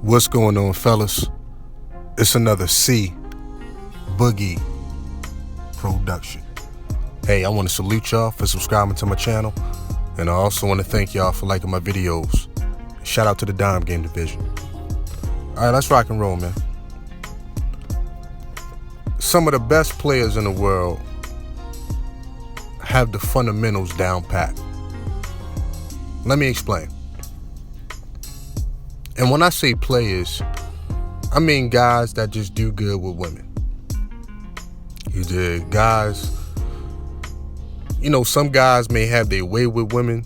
What's going on, fellas? It's another Boogie production. Hey, I want to salute y'all for subscribing to my channel, and I also want to thank y'all for liking my videos. Shout out to the Dime Game Division. All right, let's rock and roll, man. Some of the best players in the world have the fundamentals down pat. Let me explain. And when I say players, I mean guys that just do good with women. You dig? Guys, you know, some guys may have their way with women.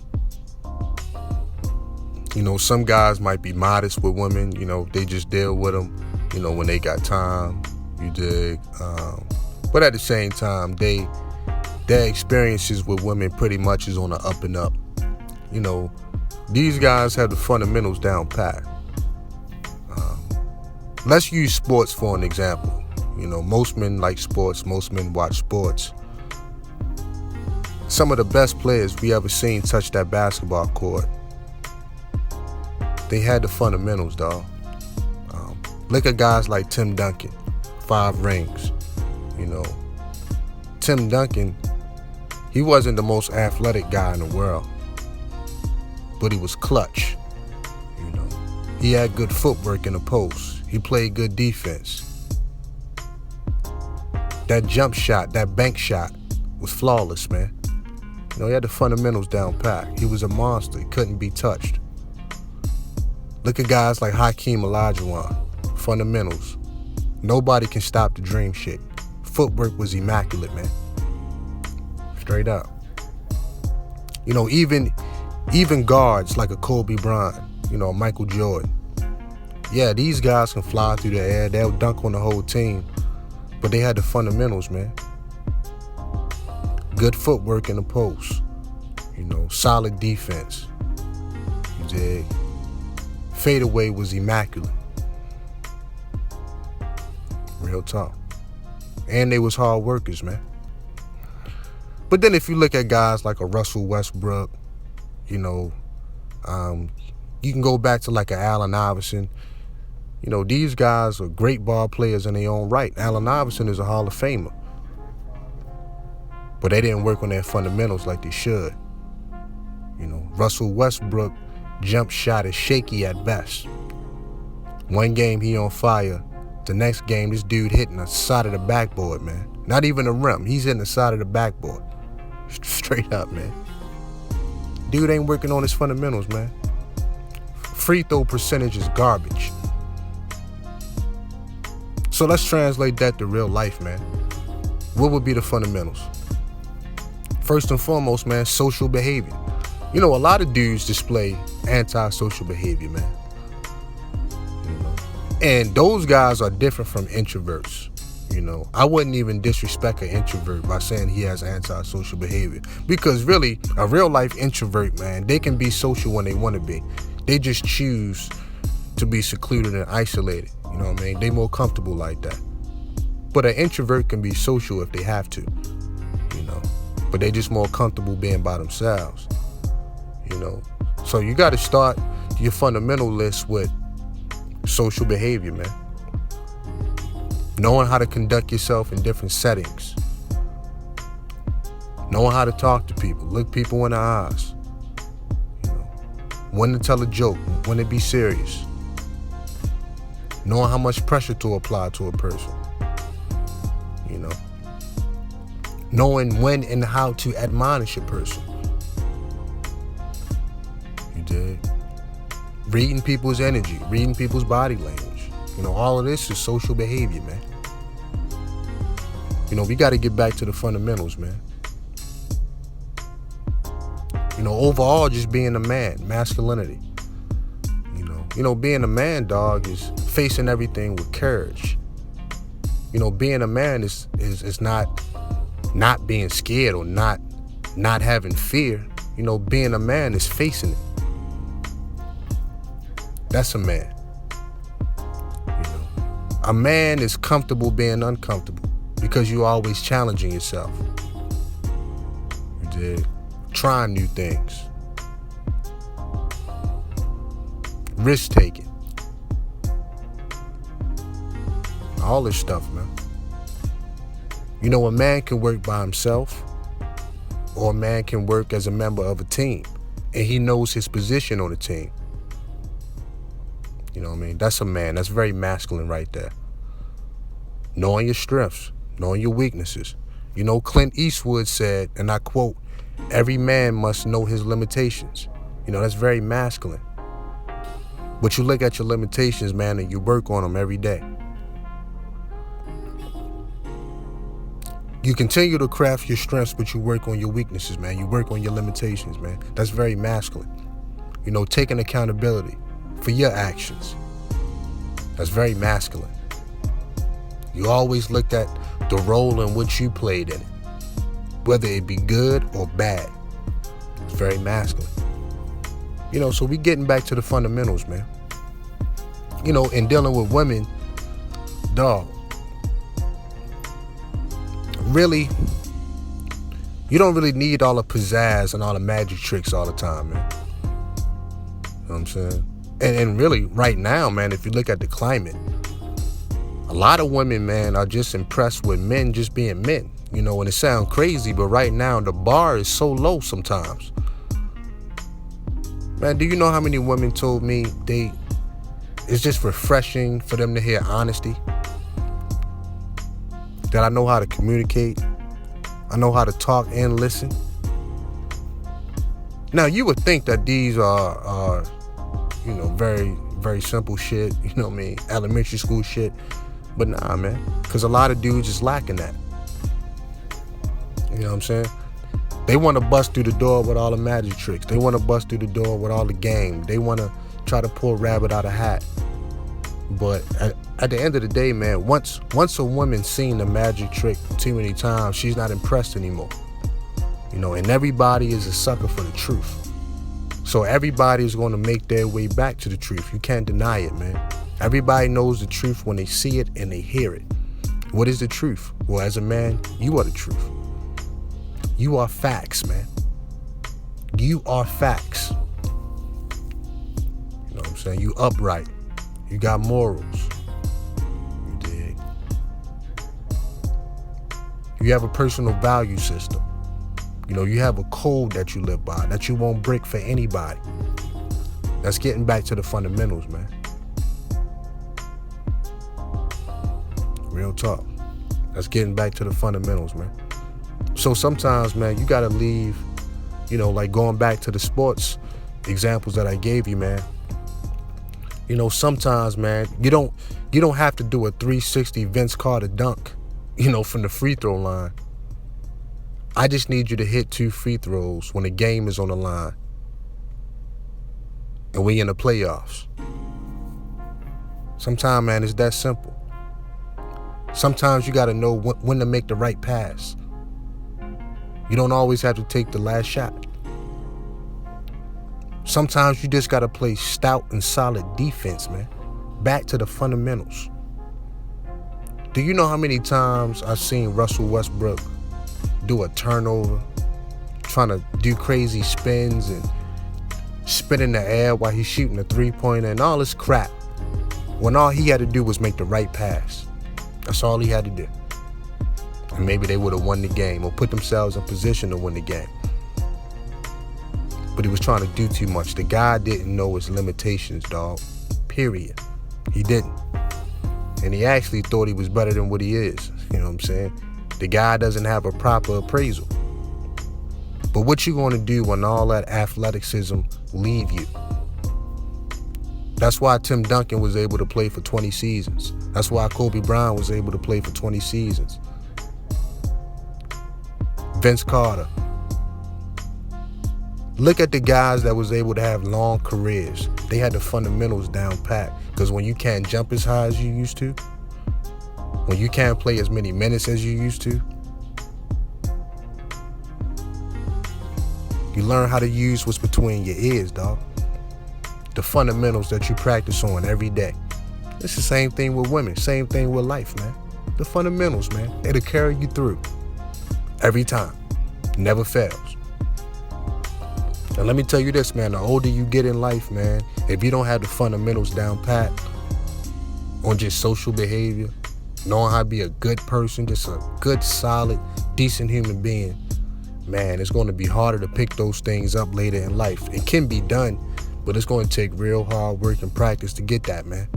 You know, some guys might be modest with women. You know, they just deal with them, you know, when they got time. You dig? But at the same time, their experiences with women pretty much is on the up and up. You know, these guys have the fundamentals down pat. Let's use sports for an example. You know, most men like sports. Most men watch sports. Some of the best players we ever seen touch that basketball court, they had the fundamentals, dog. Look at guys like Tim Duncan, 5 rings. You know, Tim Duncan, he wasn't the most athletic guy in the world, but he was clutch. You know, he had good footwork in the post. He played good defense. That jump shot, that bank shot was flawless, man. You know, he had the fundamentals down pat. He was a monster. He couldn't be touched. Look at guys like Hakeem Olajuwon. Fundamentals. Nobody can stop the dream shit. Footwork was immaculate, man. Straight up. You know, even guards like a Kobe Bryant, you know, Michael Jordan. Yeah, these guys can fly through the air. They'll dunk on the whole team. But they had the fundamentals, man. Good footwork in the post. You know, solid defense. You dig? Fadeaway was immaculate. Real talk. And they was hard workers, man. But then if you look at guys like a Russell Westbrook, you know, you can go back to like an Allen Iverson. You know, these guys are great ball players in their own right. Allen Iverson is a Hall of Famer. But they didn't work on their fundamentals like they should. You know, Russell Westbrook jump shot is shaky at best. One game he on fire. The next game, this dude hitting the side of the backboard, man. Not even the rim. He's hitting the side of the backboard. Straight up, man. Dude ain't working on his fundamentals, man. Free throw percentage is garbage. So let's translate that to real life, man. What would be the fundamentals? First and foremost, man, social behavior. You know, a lot of dudes display antisocial behavior, man. You know, and those guys are different from introverts. You know, I wouldn't even disrespect an introvert by saying he has antisocial behavior, because really, a real life introvert, man, they can be social when they want to be. They just choose to be secluded and isolated. You know what I mean? They more comfortable like that. But an introvert can be social if they have to, you know. But they just more comfortable being by themselves, you know. So you got to start your fundamental list with social behavior, man. Knowing how to conduct yourself in different settings. Knowing how to talk to people, look people in the eyes. You know, when to tell a joke, when to be serious. Knowing how much pressure to apply to a person. You know. Knowing when and how to admonish a person. You dig? Reading people's energy, reading people's body language. You know, all of this is social behavior, man. You know, we got to get back to the fundamentals, man. You know, overall, just being a man, masculinity. You know, being a man, dog, is facing everything with courage. You know, being a man is not being scared or not having fear. You know, being a man is facing it. That's a man. You know, a man is comfortable being uncomfortable because you're always challenging yourself. You dig? Trying new things. risk taking, all this stuff, man. You know, a man can work by himself, or a man can work as a member of a team, and he knows his position on the team. You know what I mean? That's a man. That's very masculine right there. Knowing your strengths, knowing your weaknesses. You know, Clint Eastwood said, and I quote, "Every man must know his limitations." You know, that's very masculine. But you look at your limitations, man, and you work on them every day. You continue to craft your strengths, but you work on your weaknesses, man. You work on your limitations, man. That's very masculine. You know, taking accountability for your actions. That's very masculine. You always looked at the role in which you played in it, whether it be good or bad. It's very masculine. You know, so we getting back to the fundamentals, man. You know, in dealing with women, dog, really, you don't really need all the pizzazz and all the magic tricks all the time, man. You know what I'm saying? And really, right now, man, if you look at the climate, a lot of women, man, are just impressed with men just being men. You know, and it sounds crazy, but right now, the bar is so low sometimes. Man, do you know how many women told me it's just refreshing for them to hear honesty? That I know how to communicate. I know how to talk and listen. Now, you would think that these are you know, very, very simple shit, you know what I mean, elementary school shit. But nah, man, because a lot of dudes is lacking that. You know what I'm saying? They want to bust through the door with all the magic tricks. They want to bust through the door with all the game. They want to try to pull a rabbit out of a hat. But at the end of the day, man, once a woman's seen the magic trick too many times, she's not impressed anymore. You know, and everybody is a sucker for the truth. So everybody is going to make their way back to the truth. You can't deny it, man. Everybody knows the truth when they see it and they hear it. What is the truth? Well, as a man, you are the truth. You are facts, man. You are facts. You know what I'm saying? You upright. You got morals. You dig? You have a personal value system. You know, you have a code that you live by, that you won't break for anybody. That's getting back to the fundamentals, man. Real talk. That's getting back to the fundamentals, man. So sometimes, man, you gotta leave, you know, like going back to the sports examples that I gave you, man. You know, sometimes, man, you don't have to do a 360 Vince Carter dunk, you know, from the free throw line. I just need you to hit 2 free throws when the game is on the line. And we in the playoffs. Sometimes, man, it's that simple. Sometimes you got to know when to make the right pass. You don't always have to take the last shot. Sometimes you just got to play stout and solid defense, man. Back to the fundamentals. Do you know how many times I've seen Russell Westbrook do a turnover, trying to do crazy spins and spin in the air while he's shooting a three-pointer and all this crap, when all he had to do was make the right pass? That's all he had to do. And maybe they would have won the game or put themselves in position to win the game. But he was trying to do too much. The guy didn't know his limitations, dog. Period. He didn't. And he actually thought he was better than what he is. You know what I'm saying? The guy doesn't have a proper appraisal. But what you going to do when all that athleticism leave you? That's why Tim Duncan was able to play for 20 seasons. That's why Kobe Bryant was able to play for 20 seasons. Vince Carter. Look at the guys that was able to have long careers. They had the fundamentals down pat. Because when you can't jump as high as you used to, when you can't play as many minutes as you used to, you learn how to use what's between your ears, dog. The fundamentals that you practice on every day. It's the same thing with women, same thing with life, man. The fundamentals, man. It'll carry you through. Every time. Never fails. And let me tell you this, man, the older you get in life, man, if you don't have the fundamentals down pat on just social behavior, knowing how to be a good person, just a good, solid, decent human being, man, it's going to be harder to pick those things up later in life. It can be done, but it's going to take real hard work and practice to get that, man.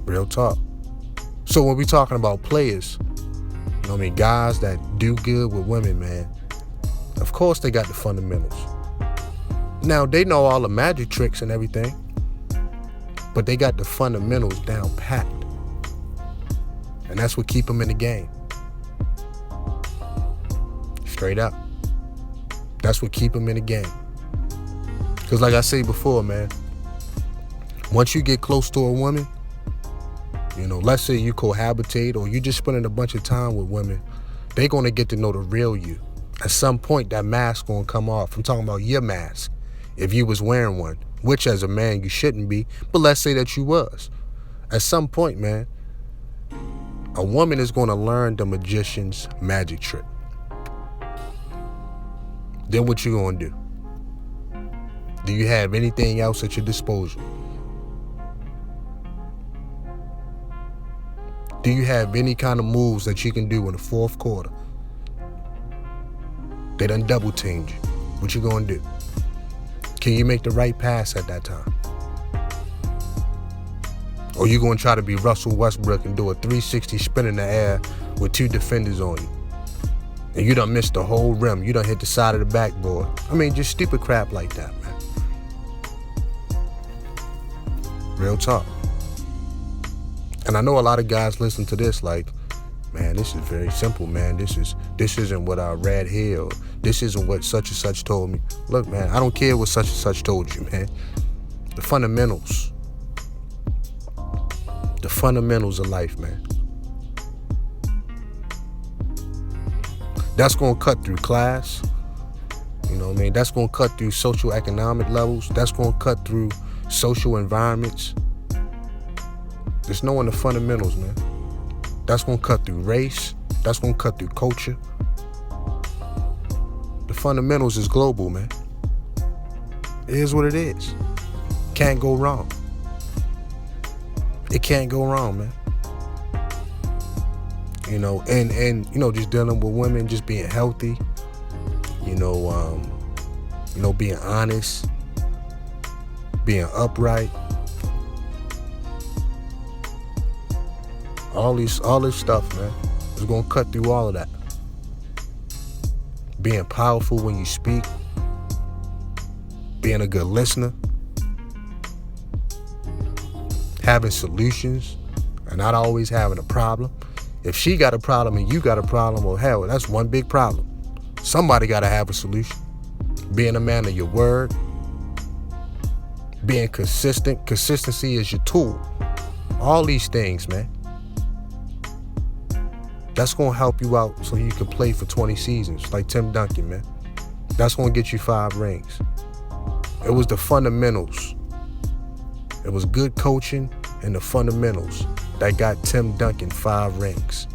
Real talk. So when we talking about players, you know what I mean, guys that do good with women, man, of course they got the fundamentals. Now, they know all the magic tricks and everything, but they got the fundamentals down pat. And that's what keep them in the game. Straight up. That's what keep them in the game. Because like I said before, man, once you get close to a woman, you know, let's say you cohabitate or you just spending a bunch of time with women, they're going to get to know the real you. At some point, that mask going to come off. I'm talking about your mask. If you was wearing one, which as a man you shouldn't be, but let's say that you was. At some point, man, a woman is going to learn the magician's magic trick. Then what you going to do? Do you have anything else at your disposal? Do you have any kind of moves that you can do in the fourth quarter? They done double teamed you. What you gonna do? Can you make the right pass at that time? Or you gonna try to be Russell Westbrook and do a 360 spin in the air with two defenders on you? And you done missed the whole rim. You done hit the side of the backboard. I mean, just stupid crap like that, man. Real talk. And I know a lot of guys listen to this like, man, this is very simple, man. This isn't what I read here. Or this isn't what such and such told me. Look, man, I don't care what such and such told you, man. The fundamentals. The fundamentals of life, man. That's going to cut through class. You know what I mean? That's going to cut through social economic levels. That's going to cut through social environments. Just knowing the fundamentals, man. That's going to cut through race. That's going to cut through culture. The fundamentals is global, man. It is what it is. Can't go wrong. It can't go wrong, man. You know, and you know, just dealing with women, just being healthy, you know, being honest, being upright. All this stuff, man, is gonna cut through all of that. Being powerful when you speak, being a good listener, having solutions, and not always having a problem. If she got a problem and you got a problem, well, hell, that's one big problem. Somebody got to have a solution. Being a man of your word, being consistent. Consistency is your tool. All these things, man. That's going to help you out so you can play for 20 seasons like Tim Duncan, man. That's going to get you 5 rings. It was the fundamentals. It was good coaching and the fundamentals that got Tim Duncan 5 rings.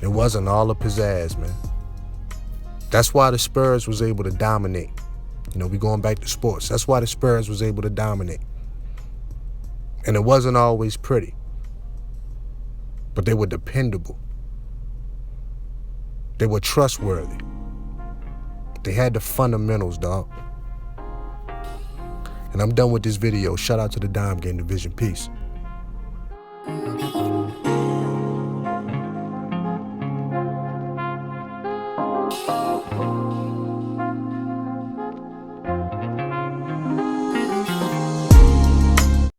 It wasn't all the pizzazz, man. That's why the Spurs was able to dominate. You know, we going back to sports. That's why the Spurs was able to dominate. And it wasn't always pretty. But they were dependable. They were trustworthy. They had the fundamentals, dog. And I'm done with this video. Shout out to the Dime Game Division. Peace.